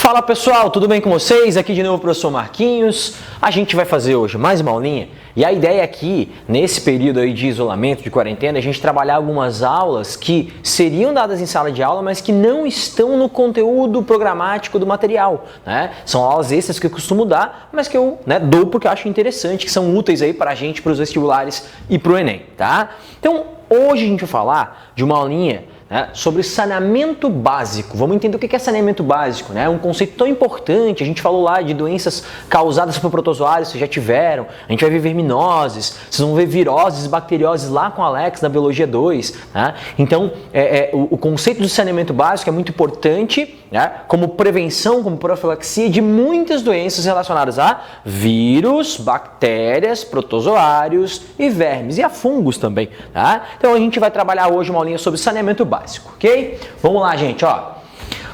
Fala pessoal, tudo bem com vocês? Aqui de novo o professor Marquinhos. A gente vai fazer hoje mais uma aulinha e a ideia aqui, nesse período aí de isolamento, de quarentena, é a gente trabalhar algumas aulas que seriam dadas em sala de aula, mas que não estão no conteúdo programático do material, né? São aulas extras que eu costumo dar, mas que eu dou porque eu acho interessante, que são úteis aí para a gente, para os vestibulares e para o Enem, tá? Então, hoje a gente vai falar de uma aulinha sobre saneamento básico. Vamos entender o que é saneamento básico, né? É um conceito tão importante. A gente falou lá de doenças causadas por protozoários, vocês já tiveram. A gente vai ver verminoses, vocês vão ver viroses, bacterioses lá com o Alex na Biologia 2. Né? Então, o conceito do saneamento básico é muito importante, né? Como prevenção, como profilaxia de muitas doenças relacionadas a vírus, bactérias, protozoários e vermes, e a fungos também. Tá? Então, a gente vai trabalhar hoje uma aulinha sobre saneamento básico. Ok? Vamos lá, gente, ó.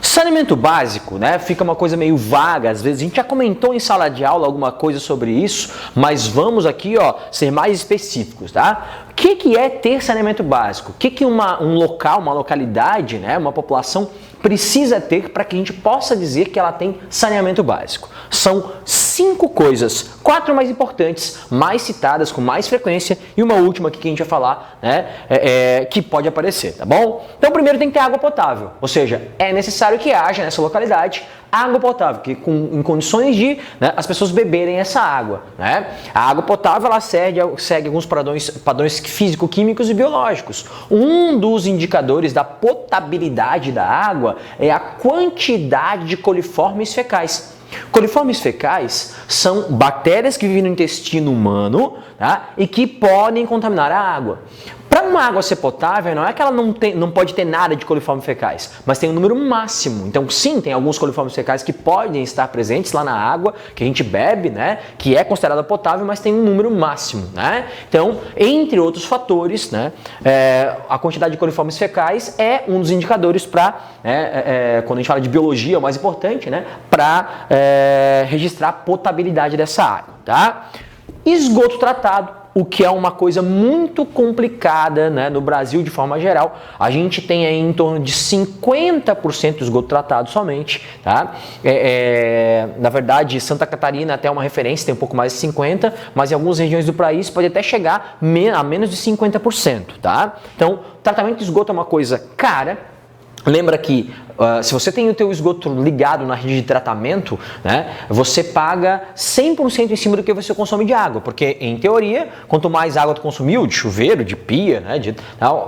Saneamento básico, né? Fica uma coisa meio vaga, às vezes a gente já comentou em sala de aula alguma coisa sobre isso, mas vamos aqui, ó, ser mais específicos, tá? O que é ter saneamento básico? O que um local, uma localidade, né, uma população precisa ter para que a gente possa dizer que ela tem saneamento básico? São 5 coisas, 4 mais importantes, mais citadas, com mais frequência, e uma última aqui que a gente vai falar, né, que pode aparecer, tá bom? Então, primeiro tem que ter água potável, ou seja, é necessário que haja nessa localidade água potável, que em condições de as pessoas beberem essa água, né? A água potável ela segue alguns padrões físico-químicos e biológicos. Um dos indicadores da potabilidade da água é a quantidade de coliformes fecais. Coliformes fecais são bactérias que vivem no intestino humano, tá? E que podem contaminar a água. Para uma água ser potável, não é que ela não pode ter nada de coliformes fecais, mas tem um número máximo. Então, sim, tem alguns coliformes fecais que podem estar presentes lá na água que a gente bebe, né? Que é considerada potável, mas tem um número máximo, né? Então, entre outros fatores, né? A quantidade de coliformes fecais é um dos indicadores para, quando a gente fala de biologia, é o mais importante, né? Para registrar a potabilidade dessa água, tá? Esgoto tratado. O que é uma coisa muito complicada, né, no Brasil de forma geral. A gente tem aí em torno de 50% de esgoto tratado somente. Tá? Na verdade, Santa Catarina até é uma referência, tem um pouco mais de 50%, mas em algumas regiões do país pode até chegar a menos de 50%. Tá? Então, tratamento de esgoto é uma coisa cara. Lembra que se você tem o teu esgoto ligado na rede de tratamento, né, você paga 100% em cima do que você consome de água, porque em teoria, quanto mais água tu consumiu, de chuveiro, de pia, né,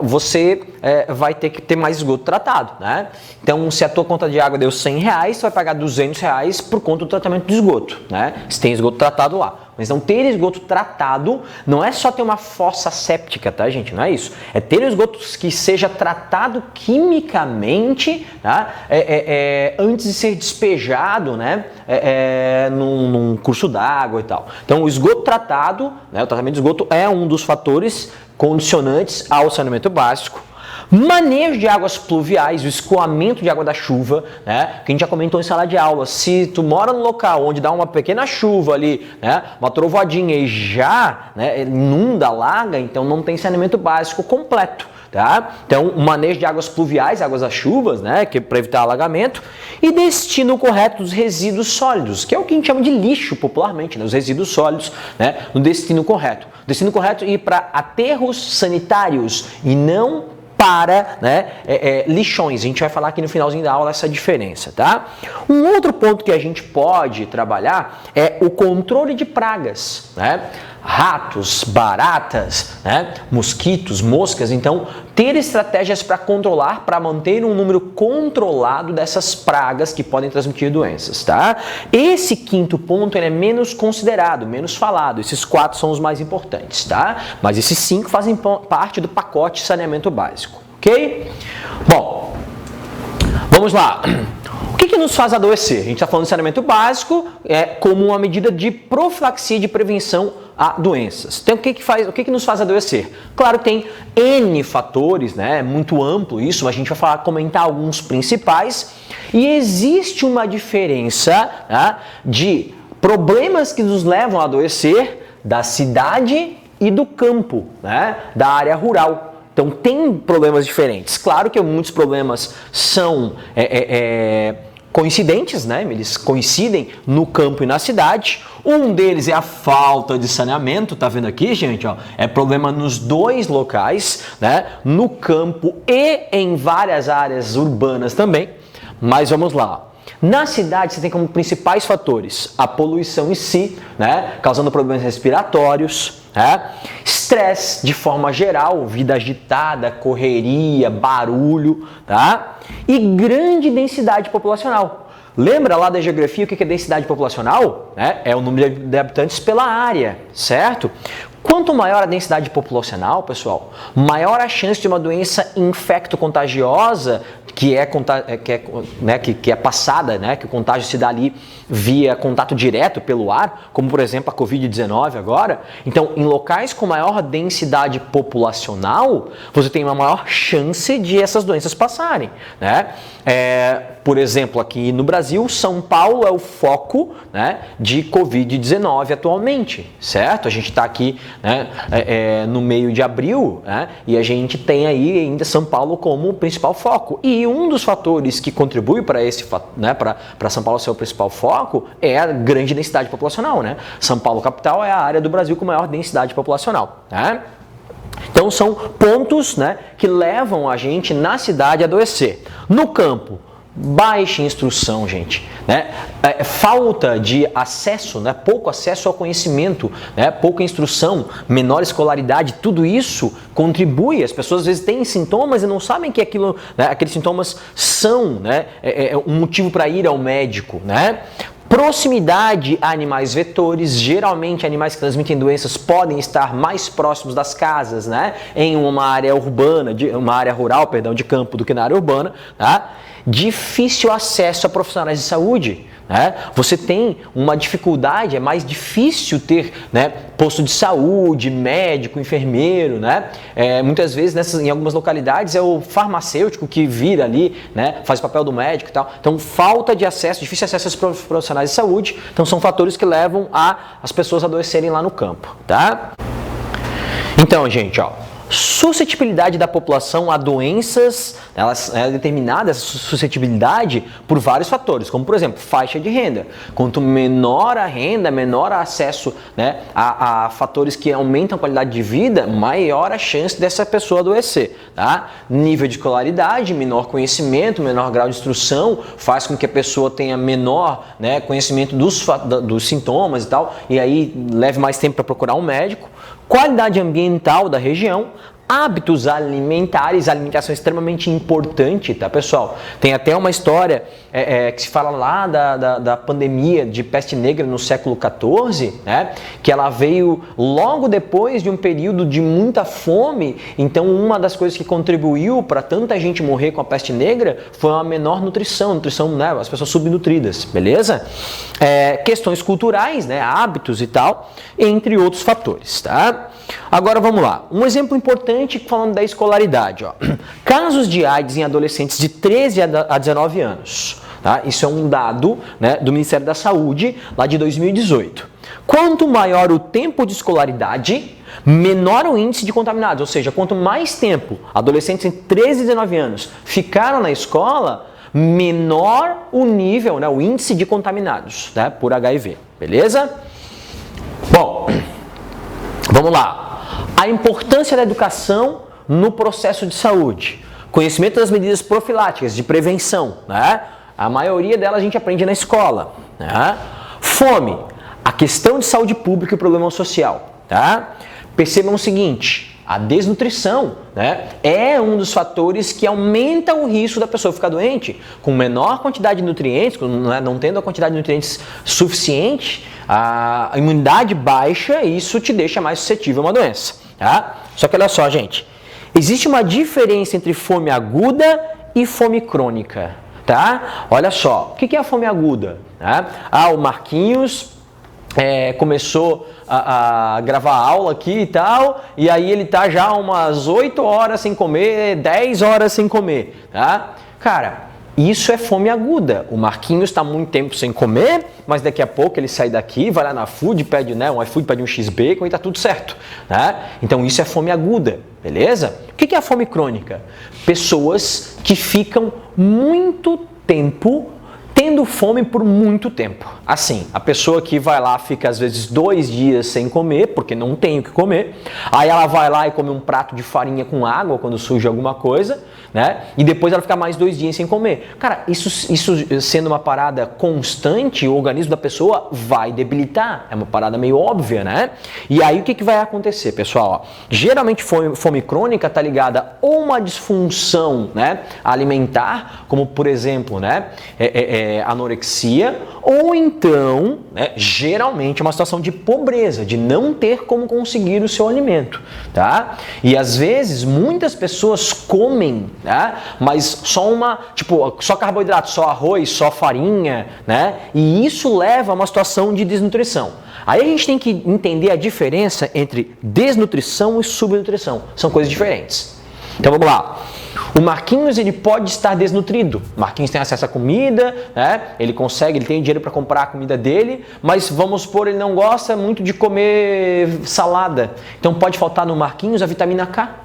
você vai ter que ter mais esgoto tratado, né? Então, se a tua conta de água deu R$100, você vai pagar R$200 por conta do tratamento do esgoto, né? Se tem esgoto tratado lá. Mas não ter esgoto tratado não é só ter uma fossa séptica, tá, gente? Não é isso. É ter esgoto que seja tratado quimicamente, tá? Antes de ser despejado, né? Num curso d'água e tal. Então, o esgoto tratado, né? O tratamento de esgoto é um dos fatores condicionantes ao saneamento básico. Manejo de águas pluviais, o escoamento de água da chuva, né? Que a gente já comentou em sala de aula. Se tu mora num local onde dá uma pequena chuva ali, né? Uma trovoadinha e já inunda, alaga, então não tem saneamento básico completo. Tá? Então, o manejo de águas pluviais, águas das chuvas, né, que é para evitar alagamento, e destino correto dos resíduos sólidos, que é o que a gente chama de lixo popularmente, né, os resíduos sólidos, né, no destino correto. O destino correto é ir para aterros sanitários e não para lixões. A gente vai falar aqui no finalzinho da aula essa diferença, tá? Um outro ponto que a gente pode trabalhar é o controle de pragas, né? Ratos, baratas, né? Mosquitos, moscas. Então, ter estratégias para controlar, para manter um número controlado dessas pragas que podem transmitir doenças, tá? Esse quinto ponto ele é menos considerado, menos falado. Esses 4 são os mais importantes, tá? Mas esses 5 fazem parte do pacote saneamento básico, ok? Bom, vamos lá. O que nos faz adoecer? A gente está falando de saneamento básico como uma medida de profilaxia de prevenção a doenças. Então, o que nos faz adoecer? Claro que tem N fatores, né? É muito amplo isso, mas a gente vai comentar alguns principais. E existe uma diferença, né, de problemas que nos levam a adoecer da cidade e do campo, né, da área rural. Então, tem problemas diferentes. Claro que muitos problemas são coincidentes, né? Eles coincidem no campo e na cidade. Um deles é a falta de saneamento, tá vendo aqui, gente? Ó, é problema nos dois locais, né? No campo e em várias áreas urbanas também. Mas vamos lá. Na cidade você tem como principais fatores a poluição em si, né? Causando problemas respiratórios, né? Estresse de forma geral, vida agitada, correria, barulho, tá? E grande densidade populacional. Lembra lá da geografia o que é densidade populacional? É o número de habitantes pela área, certo? Quanto maior a densidade populacional, pessoal, maior a chance de uma doença infecto-contagiosa que é passada, né, que o contágio se dá ali via contato direto pelo ar, como por exemplo a Covid-19 agora. Então, em locais com maior densidade populacional, você tem uma maior chance de essas doenças passarem, né? Por exemplo, aqui no Brasil, São Paulo é o foco, né, de Covid-19 atualmente, certo? A gente está aqui, né, no meio de abril, né, e a gente tem aí ainda São Paulo como principal foco. E um dos fatores que contribui para para São Paulo ser o principal foco é a grande densidade populacional, né? São Paulo capital é a área do Brasil com maior densidade populacional, né? Então são pontos, né, que levam a gente na cidade a adoecer. No campo, baixa instrução, gente, né? Falta de acesso, né? Pouco acesso ao conhecimento, né? Pouca instrução, menor escolaridade, tudo isso contribui. As pessoas às vezes têm sintomas e não sabem que aquilo, né, aqueles sintomas são, né, um motivo para ir ao médico, né? Proximidade a animais vetores, geralmente animais que transmitem doenças podem estar mais próximos das casas, né? Em uma área urbana, uma área rural, perdão, de campo do que na área urbana, tá? Difícil acesso a profissionais de saúde, né? Você tem uma dificuldade, é mais difícil ter, né, posto de saúde, médico, enfermeiro, né? Muitas vezes em algumas localidades é o farmacêutico que vira ali, né, faz o papel do médico e tal. Então falta de acesso, difícil acesso aos profissionais de saúde, então são fatores que levam as pessoas a adoecerem lá no campo, tá? Então, gente, ó, suscetibilidade da população a doenças, é determinada essa suscetibilidade por vários fatores, como por exemplo, faixa de renda. Quanto menor a renda, menor o acesso, né, a fatores que aumentam a qualidade de vida, maior a chance dessa pessoa adoecer, tá? Nível de escolaridade, menor conhecimento, menor grau de instrução, faz com que a pessoa tenha menor, né, conhecimento dos sintomas e tal, e aí leve mais tempo para procurar um médico. Qualidade ambiental da região, hábitos alimentares, a alimentação é extremamente importante, tá, pessoal? Tem até uma história que se fala lá da pandemia de peste negra no século XIV, né? Que ela veio logo depois de um período de muita fome. Então, uma das coisas que contribuiu para tanta gente morrer com a peste negra foi uma menor nutrição, né? As pessoas subnutridas, beleza? Questões culturais, né? Hábitos e tal, entre outros fatores, tá? Agora vamos lá, um exemplo importante falando da escolaridade, ó. Casos de AIDS em adolescentes de 13 a 19 anos, tá? Isso é um dado, né, do Ministério da Saúde lá de 2018. Quanto maior o tempo de escolaridade, menor o índice de contaminados, ou seja, quanto mais tempo adolescentes entre 13 e 19 anos ficaram na escola, menor o nível, né, o índice de contaminados, né, por HIV, beleza? Bom, vamos lá. A importância da educação no processo de saúde. Conhecimento das medidas profiláticas, de prevenção, né? A maioria delas a gente aprende na escola, né? Fome, a questão de saúde pública e o problema social, tá? Percebam o seguinte, a desnutrição, né, é um dos fatores que aumenta o risco da pessoa ficar doente. Com menor quantidade de nutrientes, não tendo a quantidade de nutrientes suficiente, a imunidade baixa, isso te deixa mais suscetível a uma doença, tá? Só que olha só, gente, existe uma diferença entre fome aguda e fome crônica, tá? Olha só, o que é a fome aguda? Tá? O Marquinhos começou a gravar aula aqui e tal, e aí ele tá já umas 8 horas sem comer, 10 horas sem comer, tá? Cara, isso é fome aguda. O Marquinhos está muito tempo sem comer, mas daqui a pouco ele sai daqui, vai lá na Food, pede, né, um iFood, pede um X-Bacon e tá tudo certo, né? Então isso é fome aguda, beleza? O que é a fome crônica? Pessoas que ficam muito tempo tendo fome por muito tempo. Assim, a pessoa que vai lá fica às vezes 2 dias sem comer, porque não tem o que comer, aí ela vai lá e come um prato de farinha com água quando surge alguma coisa, né? E depois ela fica mais 2 dias sem comer. Cara, isso sendo uma parada constante, o organismo da pessoa vai debilitar. É uma parada meio óbvia, né? E aí o que vai acontecer, pessoal? Ó, geralmente fome crônica tá ligada ou uma disfunção, né, alimentar, como por exemplo, né, anorexia, ou então, né, geralmente uma situação de pobreza, de não ter como conseguir o seu alimento, tá? E às vezes muitas pessoas comem, né, mas só carboidrato, só arroz, só farinha, né? E isso leva a uma situação de desnutrição. Aí a gente tem que entender a diferença entre desnutrição e subnutrição. São coisas diferentes. Então vamos lá. O Marquinhos, ele pode estar desnutrido. O Marquinhos tem acesso à comida, né? Ele tem dinheiro para comprar a comida dele, mas vamos supor, ele não gosta muito de comer salada. Então pode faltar no Marquinhos a vitamina K.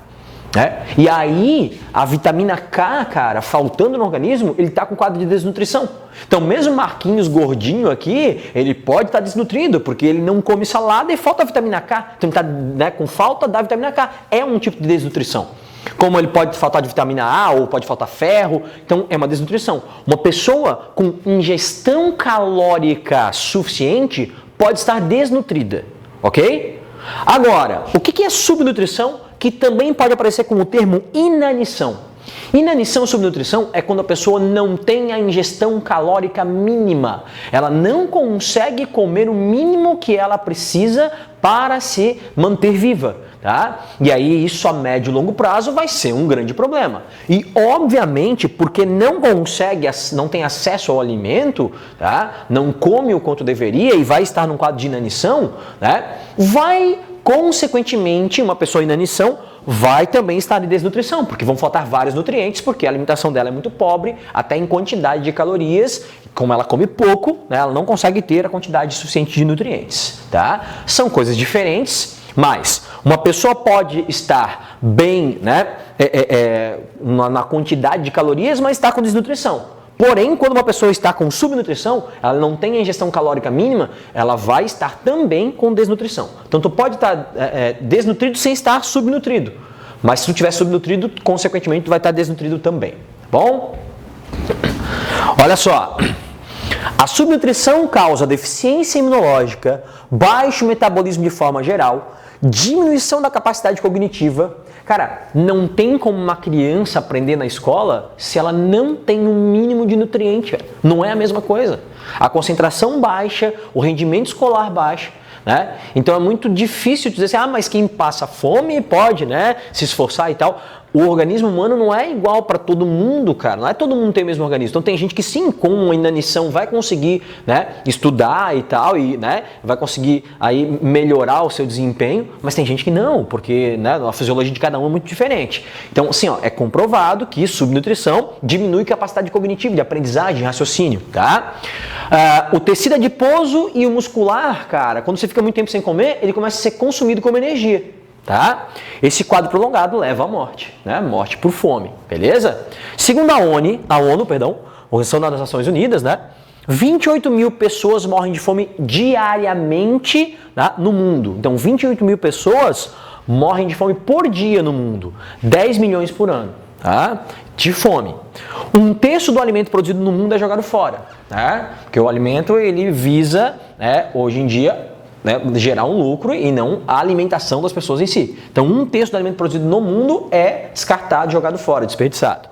E aí, a vitamina K, cara, faltando no organismo, ele tá com quadro de desnutrição. Então, mesmo Marquinhos gordinho aqui, ele pode estar desnutrido, porque ele não come salada e falta a vitamina K. Então, ele tá, né, com falta da vitamina K. É um tipo de desnutrição. Como ele pode faltar de vitamina A ou pode faltar ferro, então é uma desnutrição. Uma pessoa com ingestão calórica suficiente pode estar desnutrida, ok? Agora, o que é subnutrição? Que também pode aparecer com o termo inanição. Inanição e subnutrição é quando a pessoa não tem a ingestão calórica mínima. Ela não consegue comer o mínimo que ela precisa para se manter viva, tá? E aí isso a médio e longo prazo vai ser um grande problema. E obviamente, porque não tem acesso ao alimento, tá? Não come o quanto deveria e vai estar num quadro de inanição, né? Consequentemente, uma pessoa em inanição vai também estar em desnutrição, porque vão faltar vários nutrientes, porque a alimentação dela é muito pobre, até em quantidade de calorias. Como ela come pouco, né, ela não consegue ter a quantidade suficiente de nutrientes, tá? São coisas diferentes, mas uma pessoa pode estar bem, né, na quantidade de calorias, mas está com desnutrição. Porém, quando uma pessoa está com subnutrição, ela não tem a ingestão calórica mínima, ela vai estar também com desnutrição. Então, tu pode estar desnutrido sem estar subnutrido. Mas se tu estiver subnutrido, consequentemente, tu vai estar desnutrido também. Tá bom? Olha só. A subnutrição causa deficiência imunológica, baixo metabolismo de forma geral, diminuição da capacidade cognitiva. Cara, não tem como uma criança aprender na escola se ela não tem um mínimo de nutriente. Não é a mesma coisa. A concentração baixa, o rendimento escolar baixo, né? Então é muito difícil dizer assim, mas quem passa fome pode, né, se esforçar e tal. O organismo humano não é igual para todo mundo, cara. Não é todo mundo tem o mesmo organismo. Então tem gente que sim, com uma inanição vai conseguir, né, estudar e tal, e, né, vai conseguir aí melhorar o seu desempenho, mas tem gente que não, porque, né, a fisiologia de cada um é muito diferente. Então, assim, ó, é comprovado que subnutrição diminui a capacidade cognitiva, de aprendizagem, de raciocínio, tá? O tecido adiposo e o muscular, cara, quando você fica muito tempo sem comer, ele começa a ser consumido como energia. Tá? Esse quadro prolongado leva à morte, né? Morte por fome, beleza? Segundo a ONU, Organização das Nações Unidas, né? 28 mil pessoas morrem de fome diariamente, tá, no mundo. Então, 28 mil pessoas morrem de fome por dia no mundo. 10 milhões por ano, tá? De fome. 1/3 do alimento produzido no mundo é jogado fora, tá? Porque o alimento, ele visa, né, hoje em dia, né, gerar um lucro e não a alimentação das pessoas em si. Então, 1/3 do alimento produzido no mundo é descartado, jogado fora, desperdiçado.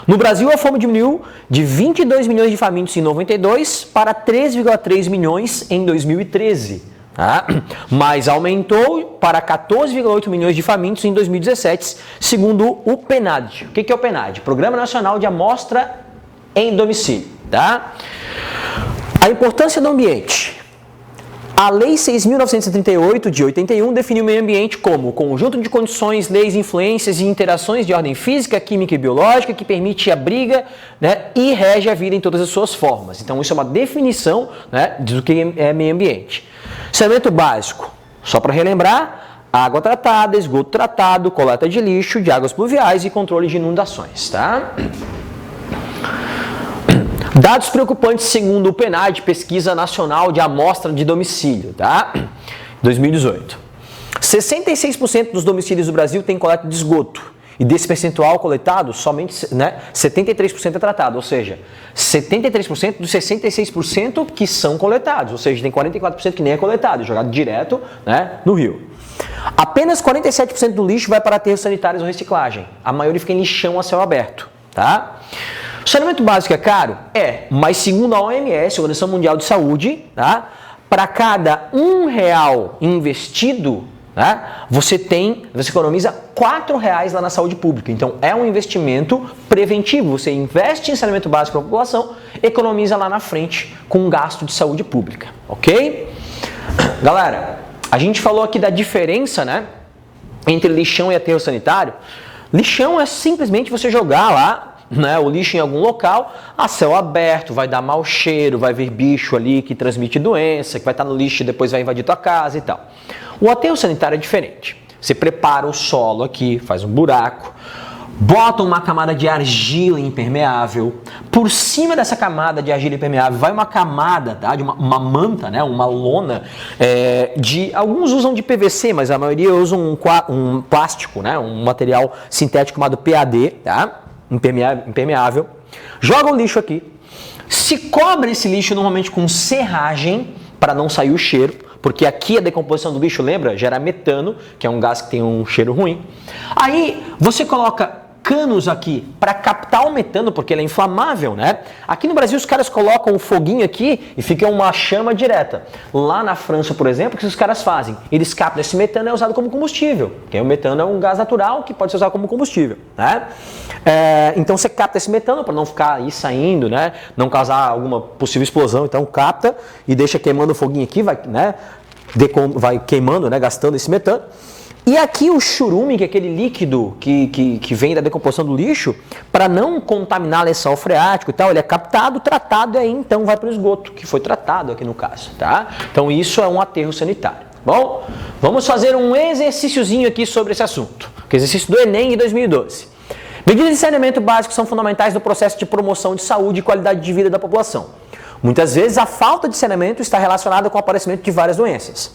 No Brasil, a fome diminuiu de 22 milhões de famintos em 92 para 3,3 milhões em 2013. Tá? Mas aumentou para 14,8 milhões de famintos em 2017, segundo o PNAD. O que é o PNAD? Programa Nacional de Amostra em Domicílio. Tá? A importância do ambiente. A Lei 6.938, de 81, definiu o meio ambiente como conjunto de condições, leis, influências e interações de ordem física, química e biológica que permite a briga, né, e rege a vida em todas as suas formas. Então, isso é uma definição, né, do que é meio ambiente. Saneamento básico, só para relembrar, água tratada, esgoto tratado, coleta de lixo, de águas pluviais e controle de inundações. Tá? Dados preocupantes segundo o PNAD, Pesquisa Nacional de Amostra de Domicílio, tá? 2018. 66% dos domicílios do Brasil têm coleta de esgoto. E desse percentual coletado, somente 73% é tratado, ou seja, 73% dos 66% que são coletados, ou seja, tem 44% que nem é coletado, jogado direto, né, no rio. Apenas 47% do lixo vai para aterros sanitários ou reciclagem, a maioria fica em lixão a céu aberto, tá? O saneamento básico é caro? É, mas segundo a OMS, Organização Mundial de Saúde, tá, para cada R$1 investido, né, você economiza R$4 lá na saúde pública. Então é um investimento preventivo. Você investe em saneamento básico para a população, economiza lá na frente com um gasto de saúde pública, ok? Galera, a gente falou aqui da diferença, né, entre lixão e aterro sanitário. Lixão é simplesmente você jogar lá, né, o lixo em algum local, a céu aberto, vai dar mau cheiro, vai vir bicho ali que transmite doença, que vai estar no lixo e depois vai invadir tua casa e tal. O aterro sanitário é diferente. Você prepara o solo aqui, faz um buraco, bota uma camada de argila impermeável, por cima dessa camada de argila impermeável vai uma camada, tá, de uma manta, né, uma lona, alguns usam de PVC, mas a maioria usa um plástico, né, um material sintético chamado PAD, tá, impermeável. Joga o lixo aqui, se cobre esse lixo normalmente com serragem para não sair o cheiro, porque aqui a decomposição do lixo, lembra? Gera metano, que é um gás que tem um cheiro ruim. Aí você coloca canos aqui para captar o metano, porque ele é inflamável, né? Aqui no Brasil os caras colocam um foguinho aqui e fica uma chama direta. Lá na França, por exemplo, o que os caras fazem? Eles captam esse metano e é usado como combustível. Porque o metano é um gás natural que pode ser usado como combustível, né? Então você capta esse metano para não ficar aí saindo, né? Não causar alguma possível explosão. Então capta e deixa queimando o foguinho aqui, vai, né? Vai queimando, né? Gastando esse metano. E aqui o churume, que é aquele líquido que vem da decomposição do lixo, para não contaminar lençol freático e tal, ele é captado, tratado e aí então vai para o esgoto, que foi tratado aqui no caso, tá? Então isso é um aterro sanitário. Bom, vamos fazer um exercíciozinho aqui sobre esse assunto, que é o exercício do Enem de 2012. Medidas de saneamento básico são fundamentais no processo de promoção de saúde e qualidade de vida da população. Muitas vezes a falta de saneamento está relacionada com o aparecimento de várias doenças.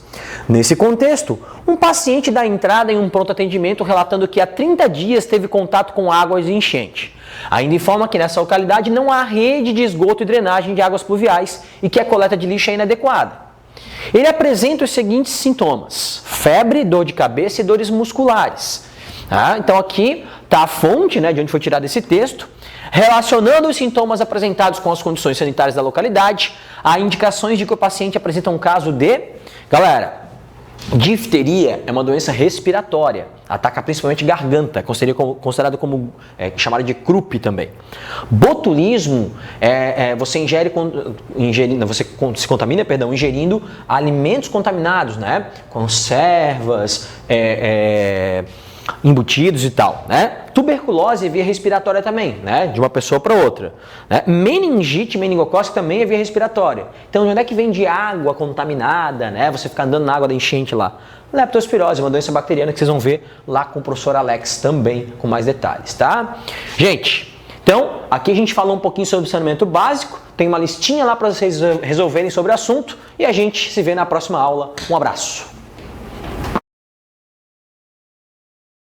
Nesse contexto, um paciente dá entrada em um pronto atendimento relatando que há 30 dias teve contato com águas de enchente. Ainda informa que nessa localidade não há rede de esgoto e drenagem de águas pluviais e que a coleta de lixo é inadequada. Ele apresenta os seguintes sintomas: febre, dor de cabeça e dores musculares. Então aqui está a fonte, né, de onde foi tirado esse texto. Relacionando os sintomas apresentados com as condições sanitárias da localidade, há indicações de que o paciente apresenta um caso de, galera, difteria é uma doença respiratória, ataca principalmente garganta, considerado como chamado de croup também. Botulismo você você se contamina, ingerindo alimentos contaminados, né? Conservas, embutidos e tal, né? Tuberculose é via respiratória também, né? De uma pessoa para outra, né? Meningite, meningocócica também é via respiratória. Então, de onde é que vem de água contaminada, né? Você ficar andando na água da enchente lá. Leptospirose, uma doença bacteriana que vocês vão ver lá com o professor Alex também, com mais detalhes, tá? Gente, então, aqui a gente falou um pouquinho sobre saneamento básico, tem uma listinha lá para vocês resolverem sobre o assunto e a gente se vê na próxima aula. Um abraço!